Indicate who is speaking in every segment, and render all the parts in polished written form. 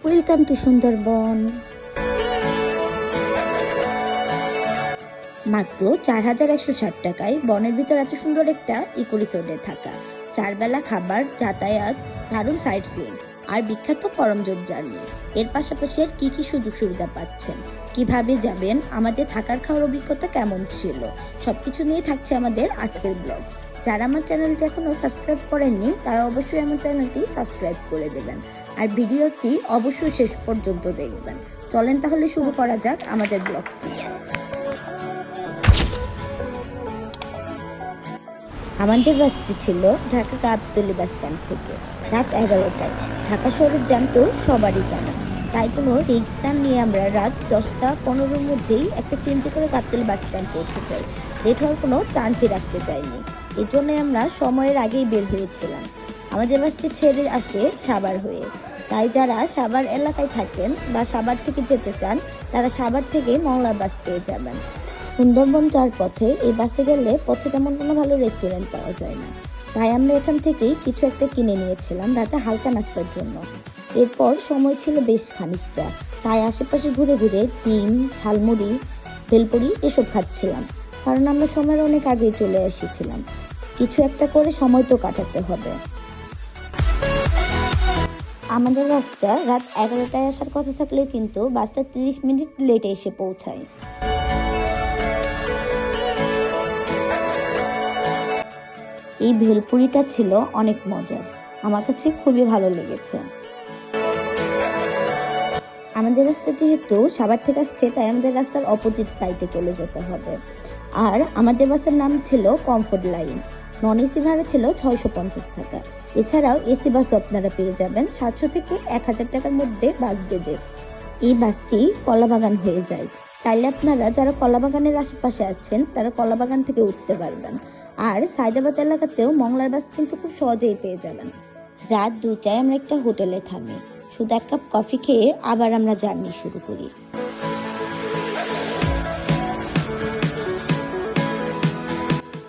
Speaker 1: Welcome to Sundarban. মাত্র ৪,১৬০ টাকায় বনের ভিতর এত সুন্দর একটা ইকো রিসোর্টে থাকা, ৪ বেলা খাবার, যাতায়াত, দারুণ সাইট সিইং আর বিখ্যাত করমজোট জার্নি। এর পাশাপাশি আর কি সুযোগ সুবিধা পাচ্ছেন, কিভাবে যাবেন, আমাদের থাকার খাওয়ার অভিজ্ঞতা কেমন ছিল, সবকিছু নিয়ে থাকছে আমাদের আজকের ব্লগ। যারা আমার চ্যানেলটি এখনো সাবস্ক্রাইব করেননি তারা অবশ্যই আমার চ্যানেলটি সাবস্ক্রাইব করে দেবেন আর ভিডিওটি অবশ্যই শেষ পর্যন্ত দেখবেন। চলেন তাহলে শুরু করা যাক আমাদের ব্লগটি। আমাদের বাসটি ছিল ঢাকা গাবতলী বাস স্ট্যান্ড থেকে রাত 11টায়। ঢাকা শহরের জ্যাম তো সবারই জানা, তাই কোনো রিস্ক না নিয়ে আমরা রাত 10টা 15-র মধ্যেই একটা সিএনজি করে গাবতলী বাস স্ট্যান্ড পৌঁছে যাই। লেট হওয়ার কোনো চান্সই রাখতে চাইনি, এই জন্যই আমরা সময়ের আগেই বের হয়েছিলাম। আমাদের বাসটি ছেড়ে আসে সাভার হয়ে, তাই যারা সাভার এলাকায় থাকেন বা সাভার থেকে যেতে চান তারা সাভার থেকে মংলার বাস পেয়ে যাবেন। সুন্দরবন যাওয়ার পথে এই বাসে গেলে পথে তেমন কোনো ভালো রেস্টুরেন্ট পাওয়া যায় না, তাই আমরা এখান থেকেই কিছু একটা কিনে নিয়েছিলাম রাতে হালকা নাস্তার জন্য। এরপর সময় ছিল বেশ খানিকটা, তাই আশেপাশে ঘুরে ঘুরে ডিম, ঝালমুড়ি, ভেলপুরি এসব খাচ্ছিলাম, কারণ আমরা সময়ের অনেক আগেই চলে এসেছিলাম। কিছু একটা করে সময় তো কাটাতে হবে। আমাদের বাসটা রাত 11টায় আসার কথা থাকলেও কিন্তু বাসটা 30 মিনিট লেটে এসে পৌঁছায়। এই ভেলপুরিটা ছিল অনেক মজার, আমার কাছে খুবই ভালো লেগেছে। আমাদের রাস্তা যেহেতু সাভার থেকে আসছে, তাই আমাদের রাস্তার অপোজিট সাইডে চলে যেতে হবে। আর আমাদের বাসের নাম ছিল কমফোর্ট লাইন। নন এসি ভাড়া ছিল 650 টাকা। এছাড়াও এসি বাসও আপনারা পেয়ে যাবেন 700 থেকে 1000 টাকার মধ্যে বাস বেঁধে। এই বাসটি কলাবাগান হয়ে যায়, চাইলে আপনারা যারা কলাবাগানের আশেপাশে আসছেন তারা কলাবাগান থেকে উঠতে পারবেন। আর সায়দাবাদ এলাকাতেও মংলার বাস কিন্তু খুব সহজেই পেয়ে যাবেন। রাত 2টায় আমরা একটা হোটেলে থামি, শুধু 1 কাপ কফি খেয়ে আবার আমরা জার্নি শুরু করি।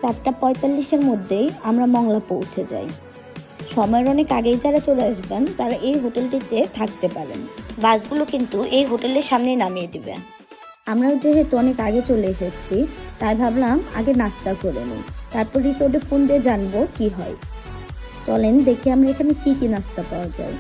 Speaker 1: 4:45-এর মধ্যেই আমরা মংলা পৌঁছে যাই। সময়ের অনেক আগেই যারা চলে আসবেন তারা এই হোটেলটিতে থাকতে পারেন, বাসগুলো কিন্তু এই হোটেলের সামনে নামিয়ে দিবে। আমরাও যেহেতু অনেক আগে চলে এসেছি, তাই ভাবলাম আগে নাস্তা করে নিই, তারপর রিসোর্টে ফোন দিয়ে জানবো কি হয়। চলেন দেখি আমরা এখানে কি কি নাস্তা পাওয়া যায়।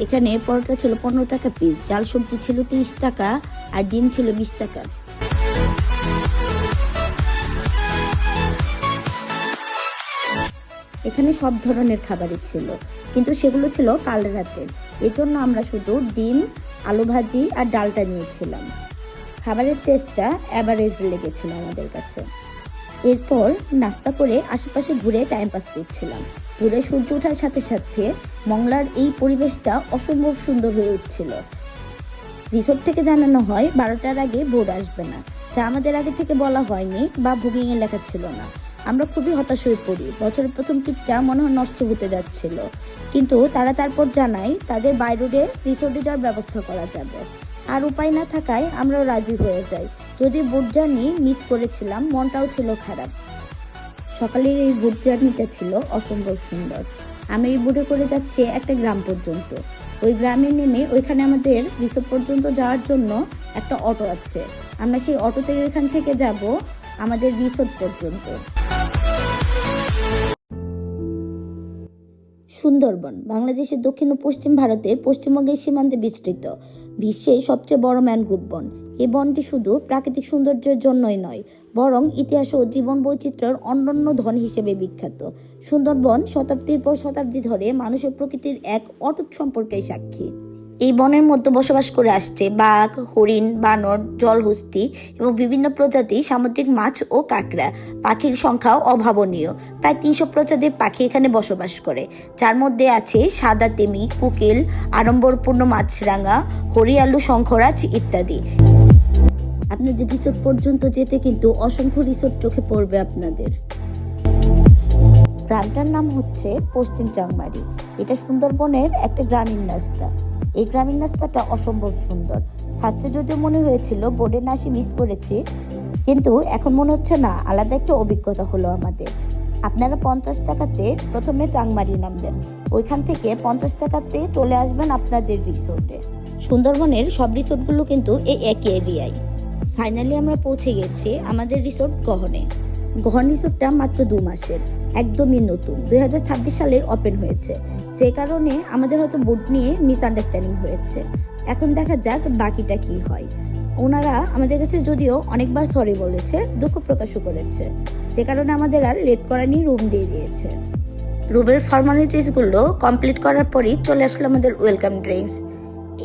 Speaker 1: এখানে পরোটা ছিল 15 টাকা পিস, ডাল সবজি ছিল 30 টাকা আর ডিম ছিল 20 টাকা। এখানে সব ধরনের খাবারই ছিল, কিন্তু সেগুলো ছিল কাল রাতের, এজন্য আমরা শুধু ডিম, আলু ভাজি আর ডালটা নিয়েছিলাম। খাবারের টেস্টটা অ্যাভারেজ লেগেছিল আমাদের কাছে। এরপর নাস্তা করে আশেপাশে ঘুরে টাইম পাস করছিলাম। ঘুরে সূর্য ওঠার সাথে সাথে মংলার এই পরিবেশটা অসম্ভব সুন্দর হয়ে উঠছিল। রিসোর্ট থেকে জানানো হয় 12টার আগে বোর্ড আসবে না, যা আমাদের আগে থেকে বলা হয়নি বা বুকিংয়ে লেখা ছিল না। আমরা খুবই হতাশ হয়ে পড়ি, বছরের প্রথম ট্রিপটা মনে হয় নষ্ট হতে যাচ্ছিল, কিন্তু তারা তারপর জানায় তাদের বাই রোডে রিসোর্টে যাওয়ার ব্যবস্থা করা যাবে। আর উপায় না থাকায় আমরাও রাজি হয়ে যাই। যদি বোট জার্নি মিস করেছিলাম, মনটাও ছিল খারাপ। সকালের এই বোট জার্নিটা ছিল অসম্ভব সুন্দর। আমি এই বোটে করে যাচ্ছি একটা গ্রাম পর্যন্ত। ওই গ্রামে নেমে ওইখানে আমাদের রিসোর্ট পর্যন্ত যাওয়ার জন্য একটা অটো আছে, আমরা সেই অটোতে ওইখান থেকে যাব আমাদের রিসোর্ট পর্যন্ত। সুন্দরবন বাংলাদেশের দক্ষিণ ও পশ্চিম ভারতের পশ্চিমবঙ্গের সীমান্তে বিস্তৃত বিশ্বের সবচেয়ে বড় ম্যানগ্রোভ বন। এই বনটি শুধু প্রাকৃতিক সৌন্দর্যের জন্যই নয়, বরং ইতিহাস ও জীবন বৈচিত্র্যের অনন্য ধন হিসেবে বিখ্যাত। সুন্দরবন শতাব্দীর পর শতাব্দী ধরে মানুষ ও প্রকৃতির এক অটুট সম্পর্কের সাক্ষী। এই বনের মধ্যে বসবাস করে আসছে বাঘ, হরিণ, বানর, জলহস্তি এবং বিভিন্ন প্রজাতির সামুদ্রিক মাছ ও কাঁকড়া। পাখির সংখ্যাও অভাবনীয়, প্রায় 300 প্রজাতির পাখি এখানে বসবাস করে, যার মধ্যে আছে সাদা তিমি, কোকিল, আড়ম্বরপূর্ণ মাছরাঙা, হরিয়ালু, শঙ্খরাজ ইত্যাদি। আপনাদের রিসোর্ট পর্যন্ত যেতে কিন্তু অসংখ্য রিসোর্ট চোখে পড়বে আপনাদের। গ্রামটার নাম হচ্ছে পশ্চিম চাংমারি। এটা সুন্দরবনের একটা গ্রামীণ রাস্তা। এই গ্রামীণ রাস্তাটা অসম্ভব সুন্দর। ফার্স্টে যদিও মনে হয়েছিল বোর্ডের নাশি মিস করেছি, কিন্তু এখন মনে হচ্ছে না, আলাদা একটা অভিজ্ঞতা হলো আমাদের। আপনারা 50 টাকাতে প্রথমে চাংমারি নামবেন, ওইখান থেকে 50 টাকাতে চলে আসবেন আপনাদের রিসোর্টে। সুন্দরবনের সব রিসোর্টগুলো কিন্তু এই একই এরিয়ায়। ফাইনালি আমরা পৌঁছে গেছি আমাদের রিসোর্ট গহনে। গহন রিসোর্টটা মাত্র 2 মাসের, একদমই নতুন, 2026 সালে ওপেন হয়েছে, যে কারণে আমাদের হয়তো বোর্ড নিয়ে মিসআন্ডারস্ট্যান্ডিং হয়েছে। এখন দেখা যাক বাকিটা কি হয়। ওনারা আমাদের কাছে যদিও অনেকবার সরি বলেছে, দুঃখ প্রকাশও করেছে, যে কারণে আমাদের আর লেট করা নিয়ে রুম দিয়ে দিয়েছে। রুমের ফর্মালিটিসগুলো কমপ্লিট করার পরই চলে আসলো আমাদের ওয়েলকাম ড্রিঙ্কস।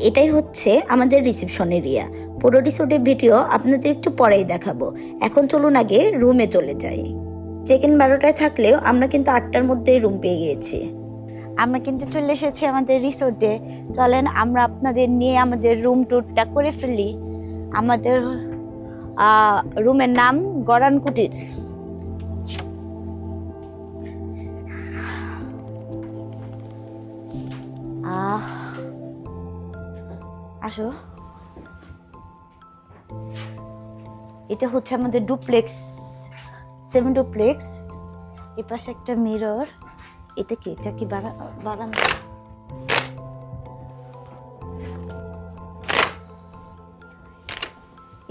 Speaker 1: এটাই হচ্ছে আমাদের রিসেপশন এরিয়া। পুরো রিসোর্টের ভিডিও আপনাদের একটু পরেই দেখাবো। এখন চলুন আগে রুমে চলে যাই। চেক ইন 12টায় থাকলেও আমরা কিন্তু 8টার মধ্যেই রুম পেয়ে গিয়েছি।
Speaker 2: আমরা কিন্তু চলে এসেছি আমাদের রিসোর্টে। চলেন আমরা আপনাদের নিয়ে আমাদের রুম ট্যুরটা করে ফেলি। আমাদের রুমের নাম গরান কুটির। আসো, এটা হচ্ছে আমাদের ডুপ্লেক্স, 7 ডুপ্লেক্স। এর পাশে একটা মিরর। এটা কি বারান্দা?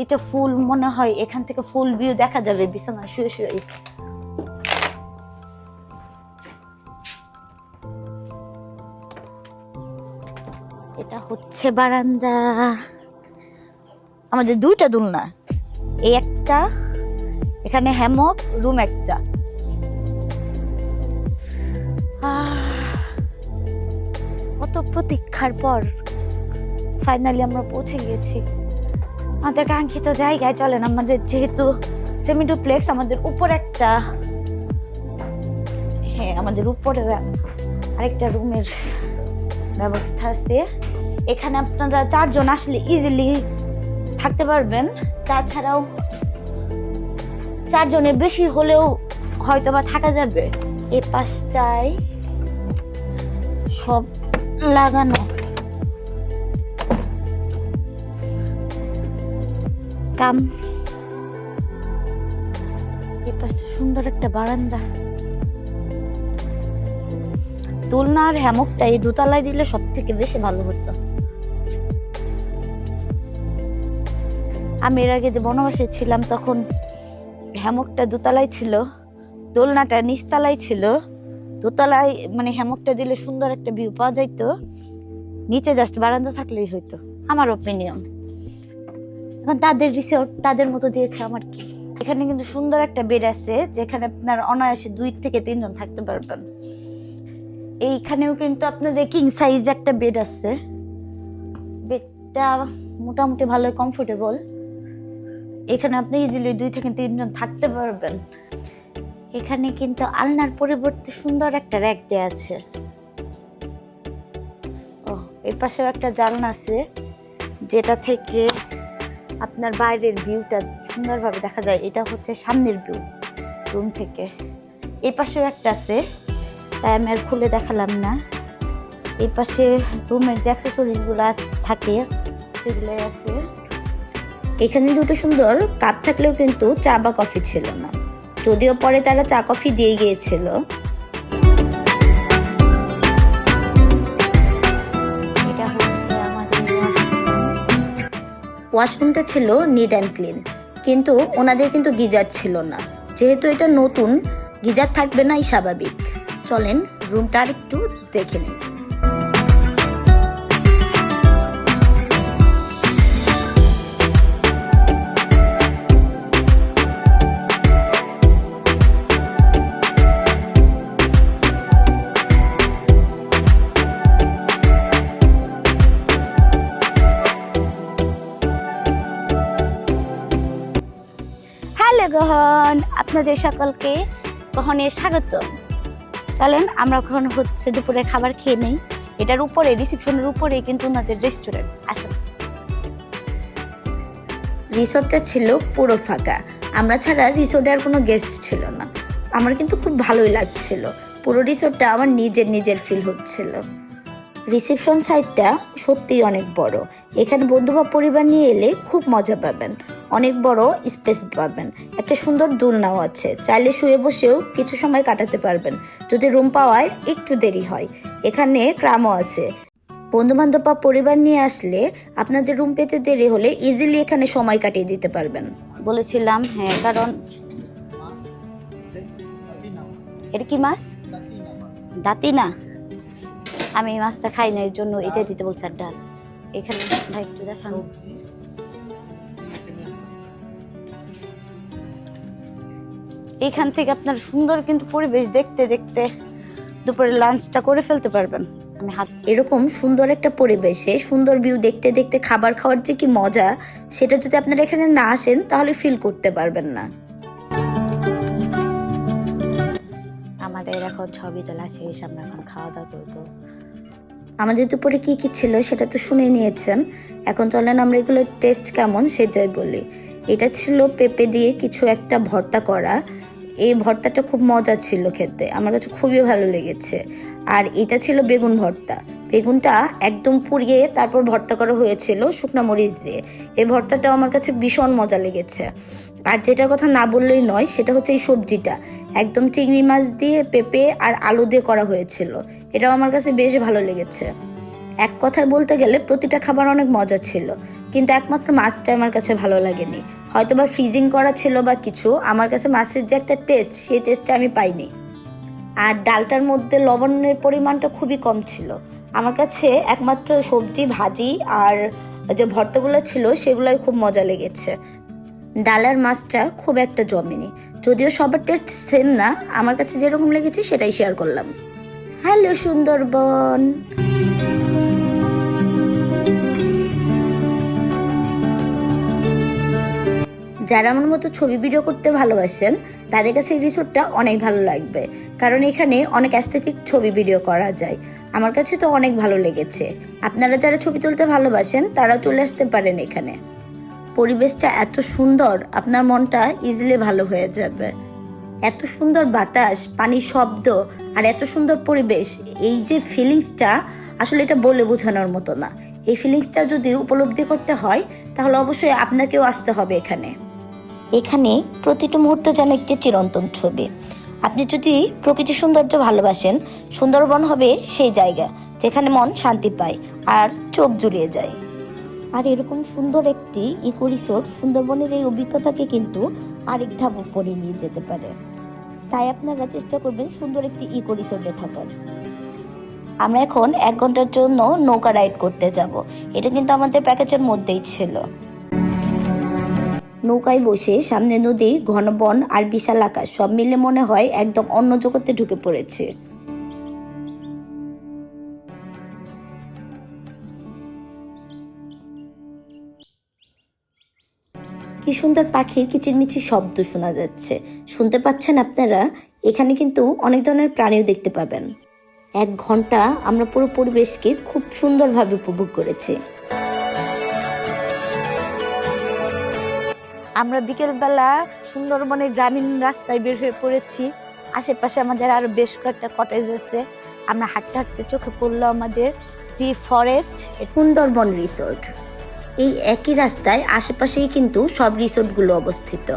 Speaker 2: এটা ফুল মনে হয়, এখান থেকে ফুল ভিউ দেখা যাবে বিছানা শুয়ে শুয়ে। এটা হচ্ছে বারান্দা। আমাদের 2টা দোলনা, এই একটা, এখানে হ্যামক, রুম একটা। কত প্রতীক্ষার পর ফাইনালি আমরা পৌঁছে গেছি আমাদের কাঙ্ক্ষিত জায়গায়। চলেন, আমাদের যেহেতু সেমি ডুপ্লেক্স, আমাদের উপর একটা, আমাদের উপরে আরেকটা রুমের ব্যবস্থা আছে। এখানে আপনারা 4 জন আসলে ইজিলি থাকতে পারবেন। তাছাড়াও 4 জনের বেশি হলেও হয়তো বা থাকা যাবে। এই পাশটায় সব লাগানো, কাম। এই পাশটা সুন্দর একটা বারান্দা। দোলনার হ্যামকটা এই দোতলায় দিলে সব থেকে বেশি ভালো হতো। আমি এর আগে যে বনবাসে ছিলাম তখন হ্যামকটা দোতলায় ছিল, দোলনাটা নিচতলায় ছিল। দোতলায় মানে হ্যামকটা দিলে সুন্দর একটা ভিউ পাওয়া যাইতো, নিচে জাস্ট বারান্দা থাকলেই হইতো, আমার ওপিনিয়ন। এখন তাদের রিসোর্ট তাদের মতো দিয়েছে, আমার কি। এখানে কিন্তু সুন্দর একটা বেড আছে, যেখানে আপনার অনায়াসে 2 থেকে 3 জন থাকতে পারবেন। এইখানেও কিন্তু আপনাদের কিং সাইজ একটা বেড আছে। বেডটা মোটামুটি ভালো কমফোর্টেবল। এখানে আপনি ইজিলি 2 থেকে 3 জন থাকতে পারবেন। এখানে কিন্তু আলনার পরিবর্তে সুন্দর একটা র‍্যাক দেয়া আছে। এই পাশেও একটা জানলা আছে, যেটা থেকে আপনার বাইরের ভিউটা সুন্দরভাবে দেখা যায়। এটা হচ্ছে সামনের ভিউ রুম থেকে। এই পাশেও একটা আছে, তাই আমি আর খুলে দেখালাম না। এই পাশে রুমের যে অ্যাক্সেসরিজগুলো থাকে সেগুলোই আছে।
Speaker 1: এখানে 2টো সুন্দর কাপ থাকলেও কিন্তু চা বা কফি ছিল না, যদিও পরে তারা চা কফি দিয়ে গিয়েছিল।
Speaker 2: এটা হচ্ছে আমাদের
Speaker 1: ওয়াশরুমটা ছিল নিট অ্যান্ড ক্লিন, কিন্তু ওনাদের কিন্তু গিজার ছিল না। যেহেতু এটা নতুন, গিজার থাকবে না এই স্বাভাবিক। চলেন রুমটা আর একটু দেখে নিই।
Speaker 2: হ্যালো গহন, আপনাদের সকলকে গহনে স্বাগত। চলেন আমরা এখন হচ্ছে দুপুরের খাবার খেয়ে নেই। এটার উপরে, রিসেপশনের উপরে কিন্তু ওনাদের রেস্টুরেন্ট। আসেন।
Speaker 1: রিসোর্টটা ছিল পুরো ফাঁকা, আমরা ছাড়া রিসোর্টে আর কোনো গেস্ট ছিল না। আমার কিন্তু খুব ভালোই লাগছিল, পুরো রিসোর্টটা আমার নিজের ফিল হচ্ছিল। রিসেপশন সাইডটা সত্যিই অনেক বড়। এখানে বন্ধু বা পরিবার নিয়ে এলে খুব মজা পাবেন। অনেক বড় স্পেস পাবেন, একটা সুন্দর দোলনাও আছে, চাইলে শুয়ে বসেও কিছু সময় কাটাতে পারবেন যদি রুম পাওয়ায় একটু দেরি হয়। এখানে ক্রামও আছে, বন্ধু বান্ধব বা পরিবার নিয়ে আসলে আপনাদের রুম পেতে দেরি হলে ইজিলি এখানে সময় কাটিয়ে দিতে পারবেন।
Speaker 2: বলেছিলাম হ্যাঁ, কারণ এটা কি মাছ? দাঁতি না, আমি এই মাছটা খাই না, এর জন্য এটাই দিতে বলছে। আর ডাল এখানে ভাই একটু দেখান। এখান থেকে আপনার সুন্দর কিন্তু পরিবেশ দেখতে দেখতে দুপুরে লাঞ্চটা করে ফেলতে পারবেন। আমি
Speaker 1: এরকম সুন্দর একটা পরিবেশে সুন্দর ভিউ দেখতে দেখতে খাবার খাওয়ার যে কি মজা, সেটা যদি আপনারা এখানে না আসেন তাহলে ফিল করতে পারবেন না।
Speaker 2: আমাদের এখন ছবি তোলা শেষ, আমরা এখন খাওয়া দাওয়া করবো।
Speaker 1: আমাদের দুপুরে কি কি ছিল সেটা তো শুনে নিয়েছেন, এখন চলেন আমরা এগুলোর টেস্ট কেমন সেটাই বলি। এটা ছিল পেঁপে দিয়ে কিছু একটা ভর্তা করা। এই ভর্তাটা খুব মজা ছিল খেতে, আমার কাছে খুবই ভালো লেগেছে। আর এটা ছিল বেগুন ভর্তা, বেগুনটা একদম পুড়িয়ে তারপর ভর্তা করা হয়েছিল শুকনো মরিচ দিয়ে। এই ভর্তাটাও আমার কাছে ভীষণ মজা লেগেছে। আর যেটার কথা না বললেই নয় সেটা হচ্ছে এই সবজিটা, একদম চিংড়ি মাছ দিয়ে পেঁপে আর আলু দিয়ে করা হয়েছিল, এটাও আমার কাছে বেশ ভালো লেগেছে। এক কথায় বলতে গেলে প্রতিটা খাবার অনেক মজা ছিল, কিন্তু একমাত্র মাছটা আমার কাছে ভালো লাগেনি। হয়তো বা ফ্রিজিং করা ছিল বা কিছু, আমার কাছে মাছের যে একটা টেস্ট সেই টেস্টটা আমি পাইনি। আর ডালটার মধ্যে লবণের পরিমাণটা খুবই কম ছিল। আমার কাছে একমাত্র সবজি ভাজি আর যে ভর্তাগুলো ছিল সেগুলোই খুব মজা লেগেছে। ডাল আর মাছটা খুব একটা জমেনি, যদিও সবার টেস্ট সেম না, আমার কাছে যেরকম লেগেছে সেটাই শেয়ার করলাম। হ্যালো সুন্দরবন। যারা আমার মতো ছবি ভিডিও করতে ভালোবাসেন তাদের কাছে এই রিসোর্টটা অনেক ভালো লাগবে, কারণ এখানে অনেক অ্যাস্থেটিক ছবি ভিডিও করা যায়। আমার কাছে তো অনেক ভালো লেগেছে। আপনারা যারা ছবি তুলতে ভালোবাসেন তারা চলে আসতে পারেন এখানে। পরিবেশটা এত সুন্দর, আপনার মনটা ইজিলি ভালো হয়ে যাবে। এত সুন্দর বাতাস, পানির শব্দ আর এত সুন্দর পরিবেশ, এই যে ফিলিংসটা আসলে এটা বলে বোঝানোর মতো না। এই ফিলিংসটা যদি উপলব্ধি করতে হয় তাহলে অবশ্যই আপনাকেও আসতে হবে এখানে। এখানে প্রতিটি মুহূর্ত যেন একটি চিরন্তন ছবি। আপনি যদি প্রকৃতি সৌন্দর্য ভালোবাসেন, সুন্দরবন হবে সেই জায়গা যেখানে মন শান্তি পায় আর চোখ জুড়িয়ে যায়। আর এরকম সুন্দর একটি ইকো রিসোর্ট সুন্দরবনের এই অভিজ্ঞতাকে কিন্তু আরেক ধাপ উপরে নিয়ে যেতে পারে। তাই আপনারা চেষ্টা করবেন সুন্দর একটি ইকো রিসোর্টে থাকার। আমরা এখন 1 ঘন্টার জন্য নৌকা রাইড করতে যাব, এটা কিন্তু আমাদের প্যাকেজের মধ্যেই ছিল। নৌকায় বসে সামনে নদী, ঘন বন আর বিশাল আকাশ, সব মিলে মনে হয় একদম অন্য জগতে ঢুকে পড়েছে। কি সুন্দর পাখির কিচিরমিচির শব্দ শোনা যাচ্ছে, শুনতে পাচ্ছেন আপনারা? এখানে কিন্তু অনেক ধরনের প্রাণীও দেখতে পাবেন। 1 ঘন্টা আমরা পুরো পরিবেশকে খুব সুন্দরভাবে উপভোগ করেছি।
Speaker 2: আমরা বিকেলবেলা সুন্দরবনের গ্রামীণ রাস্তায় বের হয়ে পড়েছি। আশেপাশে আমাদের আরো বেশ কয়েকটা কটেজ আছে। আমরা হাঁটতে হাঁটতে চোখে পড়লো আমাদের দি ফরেস্ট
Speaker 1: সুন্দরবন রিসোর্ট। এই একই রাস্তায় আশেপাশেই কিন্তু সব রিসোর্টগুলো অবস্থিত।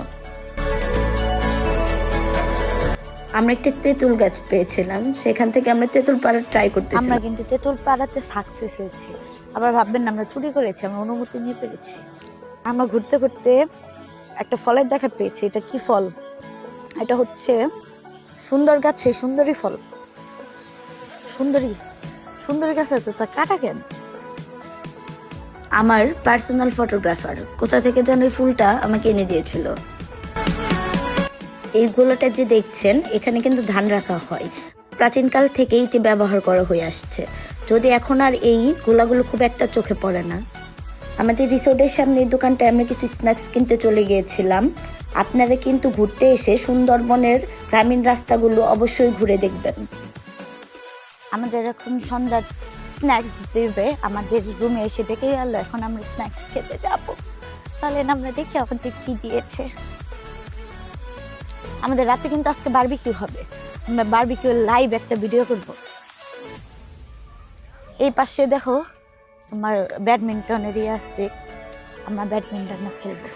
Speaker 1: আমরা একটা তেঁতুল গাছ পেয়েছিলাম, সেখান থেকে আমরা তেঁতুল পাড়া ট্রাই করতেছি।
Speaker 2: আমরা কিন্তু তেঁতুল পাড়াতে সাকসেস হয়েছি। আবার ভাববেন না আমরা চুরি করেছি, আমরা অনুমতি নিয়ে পেরেছি। আমরা ঘুরতে ঘুরতে একটা ফলের দেখা পেয়েছি। এটা কি ফল? এটা হচ্ছে সুন্দর গাছে সুন্দরী ফল। সুন্দরী সুন্দরী গাছে তো তা কাটা কেন?
Speaker 1: আমার পার্সোনাল ফটোগ্রাফার কোথা থেকে যেন এই ফুলটা আমাকে এনে দিয়েছিল। এই গোলাটা যে দেখছেন, এখানে কিন্তু ধান রাখা হয়, প্রাচীনকাল থেকেই যে ব্যবহার করা হয়ে আসছে, যদি এখন আর এই গোলাগুলো খুব একটা চোখে পড়ে না। আমাদের রিসোর্টের সামনে এই দোকানটায় আমরা কিছু স্ন্যাক্স কিনতে চলে গিয়েছিলাম। আপনারা কিন্তু ঘুরতে এসে সুন্দরবনের গ্রামীণ রাস্তাগুলো অবশ্যই ঘুরে দেখবেন।
Speaker 2: আমাদের এখন সন্ধ্যার স্ন্যাক্স দেবে, আমাদের রুমে এসে দেখে গেল। এখন আমরা স্ন্যাক্স খেতে যাবো, চলেন আমরা দেখি আমাদের কি দিয়েছে। আমাদের রাতে কিন্তু আজকে বারবিকিউ হবে, আমরা বারবিকিউ লাইভ একটা ভিডিও করব। এই পাশে দেখো তোমার ব্যাডমিন্টনেরই আছে, আমরা ব্যাডমিন্টন খেলবো।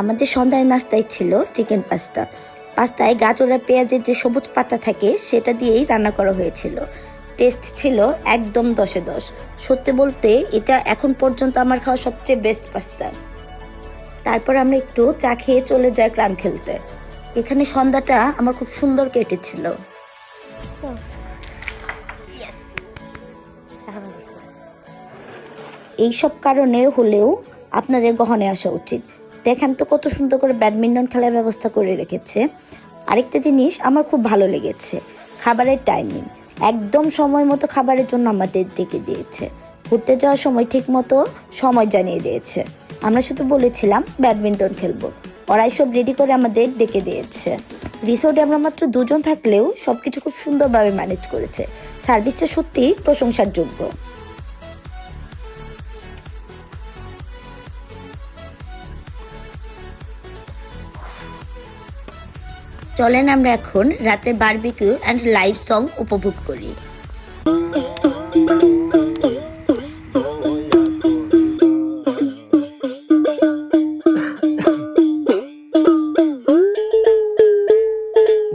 Speaker 1: আমাদের সন্ধ্যায় নাস্তায় ছিল চিকেন পাস্তা। পাস্তায় গাজর আর পেঁয়াজের যে সবুজ পাতা থাকে সেটা দিয়েই রান্না করা হয়েছিল। টেস্ট ছিল একদম 10-এ 10। সত্যি বলতে এটা এখন পর্যন্ত আমার খাওয়া সবচেয়ে বেস্ট পাস্তা। তারপর আমরা একটু চা খেয়ে চলে যাই ক্রাম খেলতে। এখানে সন্ধ্যাটা আমার খুব সুন্দর কেটেছিল। এইসব কারণে হলেও আপনাদের গহনে আসা উচিত। দেখেন তো কত সুন্দর করে ব্যাডমিন্টন খেলার ব্যবস্থা করে রেখেছে। আরেকটা জিনিস আমার খুব ভালো লেগেছে, খাবারের টাইমিং একদম সময় মতো খাবারের জন্য আমাদের ডেকে দিয়েছে। ঘুরতে যাওয়ার সময় ঠিক মতো সময় জানিয়ে দিয়েছে। আমরা শুধু বলেছিলাম ব্যাডমিন্টন খেলবো, ওরাই সব রেডি করে আমাদের ডেকে দিয়েছে। রিসোর্টে আমরা মাত্র 2 জন থাকলেও সবকিছু খুব সুন্দরভাবে ম্যানেজ করেছে। সার্ভিসটা সত্যিই প্রশংসার যোগ্য। চলেন আমরা এখন রাতের বারবিকিউ অ্যান্ড লাইভ সং উপভোগ করি।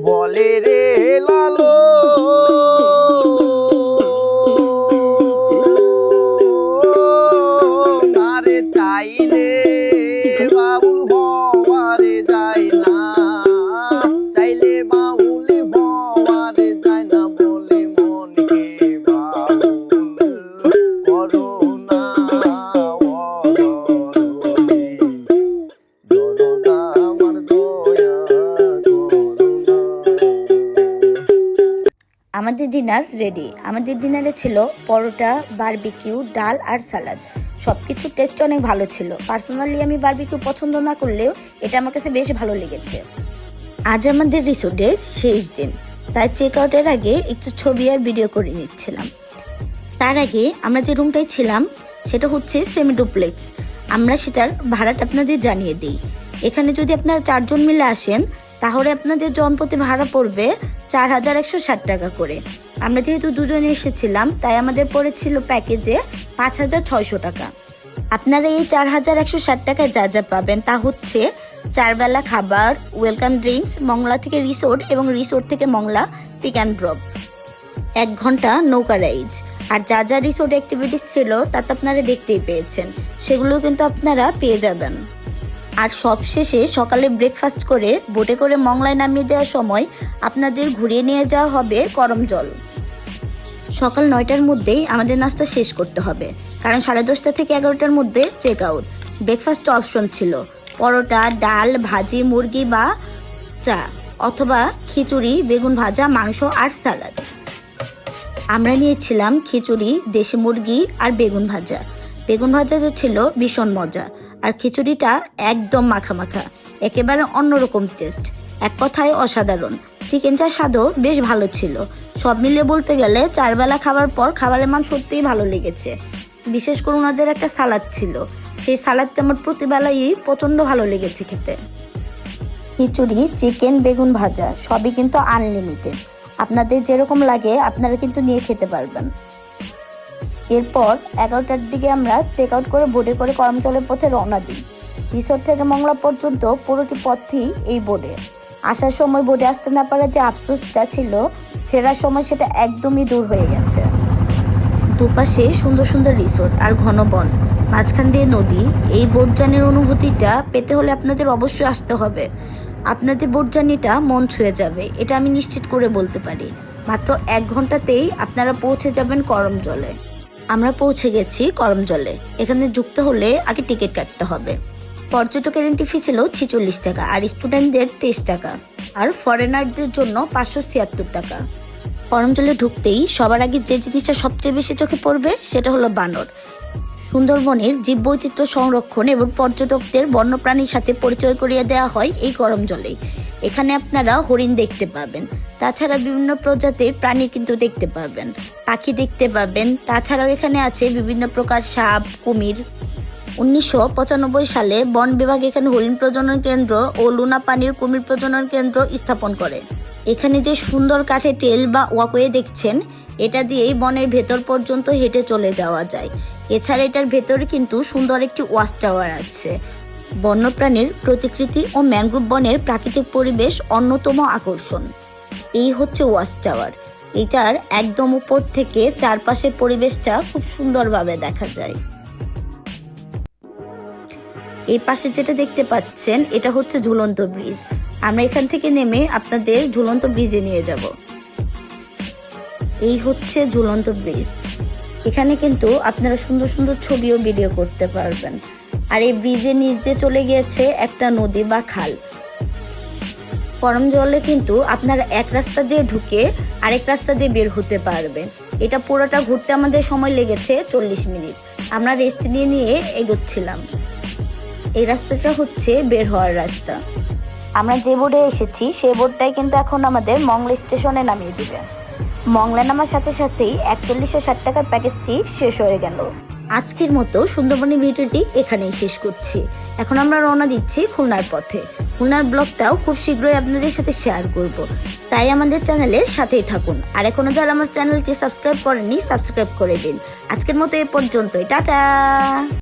Speaker 3: বলে রে লালো তারে চাইলে বাবুল হওয়ারে যায় না, চাইলে বাবুল হওয়ারে যায় না বলে মনকে বাবুল করো না দরদা আমার দয়া
Speaker 1: আমাদের ডিনার রেডি। আমাদের ডিনারে ছিল পরোটা, বারবিকিউ, ডাল আর সালাদ। সব কিছু টেস্ট অনেক ভালো ছিল। পার্সোনালি আমি বারবিকিউ পছন্দ না করলেও এটা আমার কাছে বেশ ভালো লেগেছে। আজ আমাদের রিসোর্টের শেষ দিন, তাই চেক আউটের আগে একটু ছবি আর ভিডিও করে নিচ্ছিলাম। তার আগে আমরা যে রুমটায় ছিলাম সেটা হচ্ছে সেমি ডুপ্লেক্স। আমরা সেটার ভাড়াটা আপনাদের জানিয়ে দিই। এখানে যদি আপনারা 4 জন মিলে আসেন তাহলে আপনাদের জনপ্রতি ভাড়া পড়বে 4160 টাকা করে। আমরা যেহেতু 2 জনে এসেছিলাম তাই আমাদের পড়েছিল প্যাকেজে 5600 টাকা। আপনারা এই 4160 টাকায় যা যা পাবেন তা হচ্ছে 4 বেলা খাবার, ওয়েলকাম ড্রিঙ্কস, মংলা থেকে রিসোর্ট এবং রিসোর্ট থেকে মংলা পিক অ্যান্ড ড্রপ, 1 ঘন্টা নৌকা রাইড। আর যা যা রিসোর্ট অ্যাক্টিভিটিস ছিল তা তো আপনারা দেখতেই পেয়েছেন, সেগুলো কিন্তু আপনারা পেয়ে যাবেন। আর সবশেষে সকালে ব্রেকফাস্ট করে বোটে করে মংলায় নামিয়ে দেওয়ার সময় আপনাদের ঘুরিয়ে নিয়ে যাওয়া হবে করমজল। সকাল 9টার মধ্যেই আমাদের নাস্তা শেষ করতে হবে, কারণ 10:30 থেকে 11টার মধ্যে চেক আউট। ব্রেকফাস্ট অপশন ছিল পরোটা, ডাল, ভাজি, মুরগি বা চা, অথবা খিচুড়ি, বেগুন ভাজা, মাংস আর সালাদ। আমরা নিয়েছিলাম খিচুড়ি, দেশি মুরগি আর বেগুন ভাজা। বেগুন ভাজা যে ছিল ভীষণ মজা, আর খিচুড়িটা একদম মাখা মাখা, একেবারে অন্যরকম টেস্ট, এক কথায় অসাধারণ। চিকেনটার স্বাদও বেশ ভালো ছিল। সব মিলিয়ে বলতে গেলে 4 বেলা খাবার পর খাবারের মান সত্যিই ভালো লেগেছে। বিশেষ করে ওনাদের একটা সালাদ ছিল, সেই সালাদটা আমার প্রতিবেলাই প্রচণ্ড ভালো লেগেছে খেতে। খিচুড়ি, চিকেন, বেগুন ভাজা সবই কিন্তু আনলিমিটেড। আপনাদের যেরকম লাগে আপনারা কিন্তু নিয়ে খেতে পারবেন। এরপর 11টার দিকে আমরা চেক আউট করে বোটে করে করমজলের পথে রওনা দিই। রিসোর্ট থেকে মংলা পর্যন্ত পুরোটি পথই এই বোটে। আসার সময় বোটে আসতে না পারার যে আফসোসটা ছিল, ফেরার সময় সেটা একদমই দূর হয়ে গেছে। দুপাশে সুন্দর সুন্দর রিসোর্ট আর ঘন বন, মাঝখান দিয়ে নদী। এই বোট জার্নির অনুভূতিটা পেতে হলে আপনাদের অবশ্যই আসতে হবে। আপনাদের বোট জার্নিটা মন ছুঁয়ে যাবে, এটা আমি নিশ্চিত করে বলতে পারি। মাত্র 1 ঘন্টাতেই আপনারা পৌঁছে যাবেন করমজলে। আমরা পৌঁছে গেছি করমজলে। এখানে ঢুকতে হলে আগে টিকিট কাটতে হবে। পর্যটকের এন্ট্রি ফি ছিল 46 টাকা, আর স্টুডেন্টদের 23 টাকা, আর ফরেনারদের জন্য 576 টাকা। করমজলে ঢুকতেই সবার আগে যে জিনিসটা সবচেয়ে বেশি চোখে পড়বে সেটা হলো বানর। সুন্দরবনের জীববৈচিত্র্য সংরক্ষণ এবং পর্যটকদের বন্যপ্রাণীর সাথে পরিচয় করিয়ে দেওয়া হয় এই করমজলেই। এখানে আপনারা হরিণ দেখতে পাবেন, তাছাড়া বিভিন্ন প্রজাতির প্রাণী কিন্তু দেখতে পাবেন, পাখি দেখতে পাবেন। তাছাড়াও এখানে আছে বিভিন্ন প্রকার সাপ, কুমির। 1995 সালে বন বিভাগ এখানে হরিণ প্রজনন কেন্দ্র ও লুনা পানির কুমির প্রজনন কেন্দ্র স্থাপন করে। এখানে যে সুন্দর কাঠের টেল বা ওয়াকওয়ে দেখছেন, এটা দিয়েই বনের ভেতর পর্যন্ত হেঁটে চলে যাওয়া যায়। এছাড়া এটার ভেতরে কিন্তু সুন্দর একটি ওয়াচ টাওয়ার আছে। বন্যপ্রাণীর প্রতিকৃতি ও ম্যানগ্রোভ বনের প্রাকৃতিক পরিবেশ অন্যতম আকর্ষণ। এই হচ্ছে ওয়াচ টাওয়ার। এটার একদম উপর থেকে চারপাশের পরিবেশটা খুব সুন্দরভাবে দেখা যায়। এই পাশে যেটা দেখতে পাচ্ছেন, এটা হচ্ছে ঝুলন্ত ব্রিজ। আমরা এখান থেকে নেমে আপনাদের ঝুলন্ত ব্রিজে নিয়ে যাব। এই হচ্ছে ঝুলন্ত ব্রিজ। এখানে কিন্তু আপনারা সুন্দর সুন্দর ছবি ও ভিডিও করতে পারবেন। আর এই ব্রিজের নিচ দিয়ে চলে গিয়েছে একটা নদী বা খাল। গরম জলে কিন্তু আপনারা এক রাস্তা দিয়ে ঢুকে আরেক রাস্তা দিয়ে বের হতে পারবেন। এটা পুরোটা ঘুরতে আমাদের সময় লেগেছে 40 মিনিট। আমরা রেস্ট নিয়ে নিয়ে এগোচ্ছিলাম। এই রাস্তাটা হচ্ছে বের হওয়ার রাস্তা।
Speaker 2: আমরা যে বোর্ডে এসেছি সেই বোর্ডটাই কিন্তু এখন আমাদের মংলা স্টেশনে নামিয়ে দিবে। মংলা নামার সাথে সাথেই 4160 টাকার প্যাকেজটি শেষ হয়ে গেল।
Speaker 1: আজকের মতো সুন্দরবনের ভিডিওটি এখানেই শেষ করছি। এখন আমরা রওনা দিচ্ছি খুলনার পথে। খুলনার ব্লগটাও খুব শীঘ্রই আপনাদের সাথে শেয়ার করব, তাই আমাদের চ্যানেলের সাথেই থাকুন। আর এখনো যারা আমার চ্যানেলটি সাবস্ক্রাইব করেননি, সাবস্ক্রাইব করে দিন। আজকের মতো এ পর্যন্তই, টাটা।